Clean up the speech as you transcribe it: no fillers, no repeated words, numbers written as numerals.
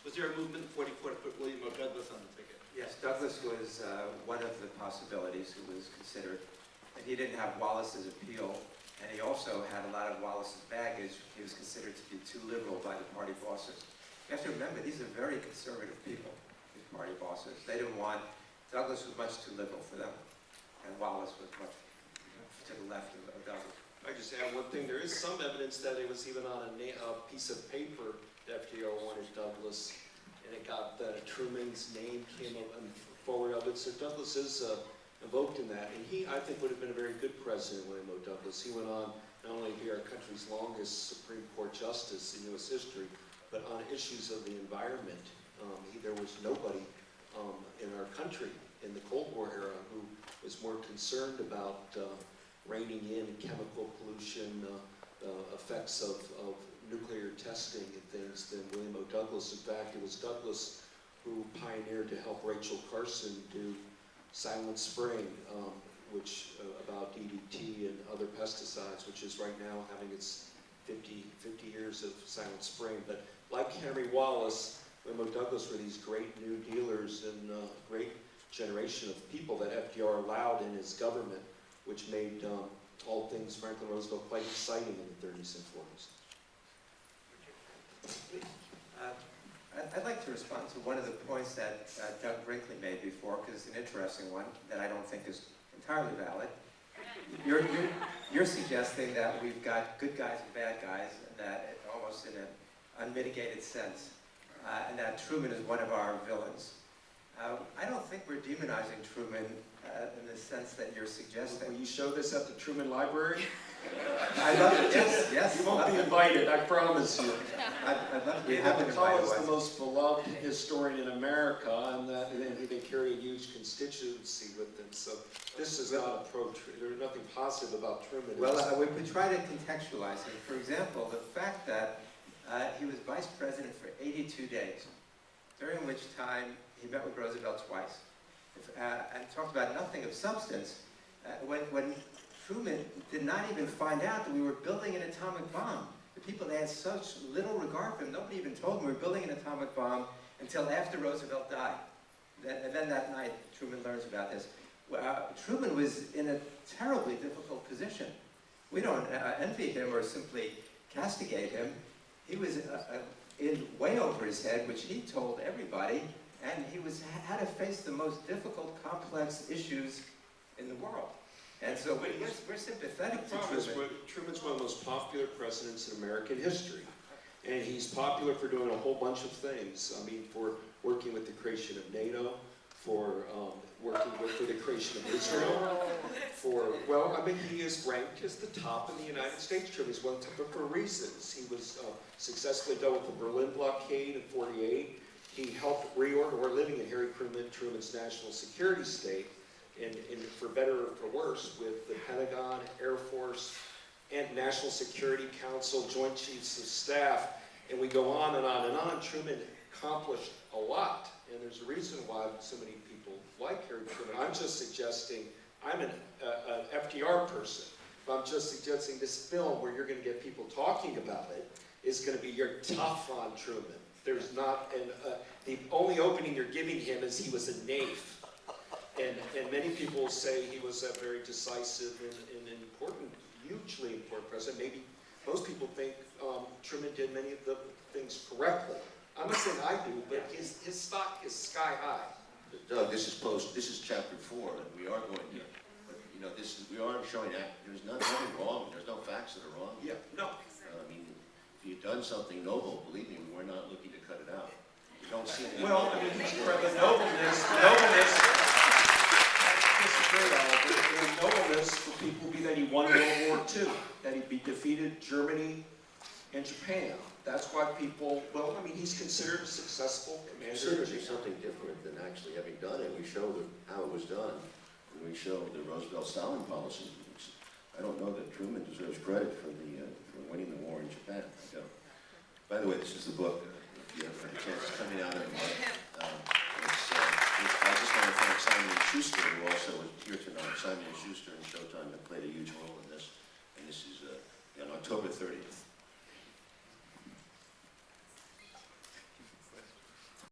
Was there a movement in 44 to put William O. Douglas on the ticket? Yes, Douglas was one of the possibilities who was considered. And he didn't have Wallace's appeal, and he also had a lot of Wallace's baggage. He was considered to be too liberal by the party bosses. You have to remember, these are very conservative people, these party bosses. They didn't want, Douglas was much too liberal for them, and Wallace was much to the left of Douglas. I just add one thing. There is some evidence that it was even on a piece of paper that FDR wanted Douglas, and it got Truman's name came up and forward of it. So Douglas is invoked in that, and he, I think, would have been a very good president, William O. Douglas. He went on not only to be our country's longest Supreme Court justice in U.S. history, but on issues of the environment. There was nobody in our country in the Cold War era who was more concerned about reining in chemical pollution, effects of nuclear testing and things than William O. Douglas. In fact, it was Douglas who pioneered to help Rachel Carson do Silent Spring, which about DDT and other pesticides, which is right now having its 50 years of Silent Spring. But like Henry Wallace, William O. Douglas were these great new dealers and great generation of people that FDR allowed in his government, which made all things Franklin Roosevelt quite exciting in the 30s and 40s. I'd like to respond to one of the points that Doug Brinkley made before, because it's an interesting one that I don't think is entirely valid. You're suggesting that we've got good guys and bad guys, and that almost in an unmitigated sense, and that Truman is one of our villains. I don't think we're demonizing Truman in the sense that you're suggesting. Will you show this at the Truman Library? I love it. Yes. You won't be invited, I promise you. I'd love to be David invited. McCullough is the most beloved historian in America, and they carry a huge constituency with them. So this is not a there's nothing positive about Truman. Well, we try to contextualize it. For example, the fact that he was vice president for 82 days, during which time he met with Roosevelt twice, and talked about nothing of substance. When Truman did not even find out that we were building an atomic bomb. The people that had such little regard for him, nobody even told him we were building an atomic bomb until after Roosevelt died. And then that night, Truman learns about this. Truman was in a terribly difficult position. We don't envy him or simply castigate him. He was in way over his head, which he told everybody, and he had to face the most difficult, complex issues in the world. And so we're sympathetic to Truman. Truman's one of the most popular presidents in American history. And he's popular for doing a whole bunch of things. I mean, for working with the creation of NATO, for working for the creation of Israel, he is ranked as the top in the United States. Truman's one for reasons. He was successfully dealt with the Berlin blockade in '48. He helped reorder, we're living in Harry Truman's national security state, and for better or for worse, with the Pentagon, Air Force, and National Security Council, Joint Chiefs of Staff, and we go on and on and on. Truman accomplished a lot, and there's a reason why so many people like Harry Truman. I'm just suggesting, I'm an FDR person, but I'm just suggesting this film where you're going to get people talking about it is going to be you're tough on Truman. There's not, the only opening you're giving him is he was a knave. And many people say he was a very decisive and important, hugely important president. Maybe most people think Truman did many of the things correctly. I'm not saying I do, but his stock is sky high. Doug, this is chapter 4, and we are going to, we are showing that there's nothing wrong. There's no facts that are wrong. Yeah, no. I mean, if you've done something noble, believe me, we're not looking to cut it out. You don't see it. Well, I mean, the nobleness, the nobleness for people would be that he won World War II, that he defeated Germany and Japan. That's why people, he's considered a successful commander. Certainly something different than actually having done it. We show how it was done, and we show the Roosevelt-Stalin policy. I don't know that Truman deserves credit for winning the war in Japan. I don't. By the way, this is the book. If you ever had a chance, it's coming out every month. I just want to thank Simon & Schuster, who also was here tonight. Simon & Schuster and Showtime have played a huge role in this, and this is on October 30th.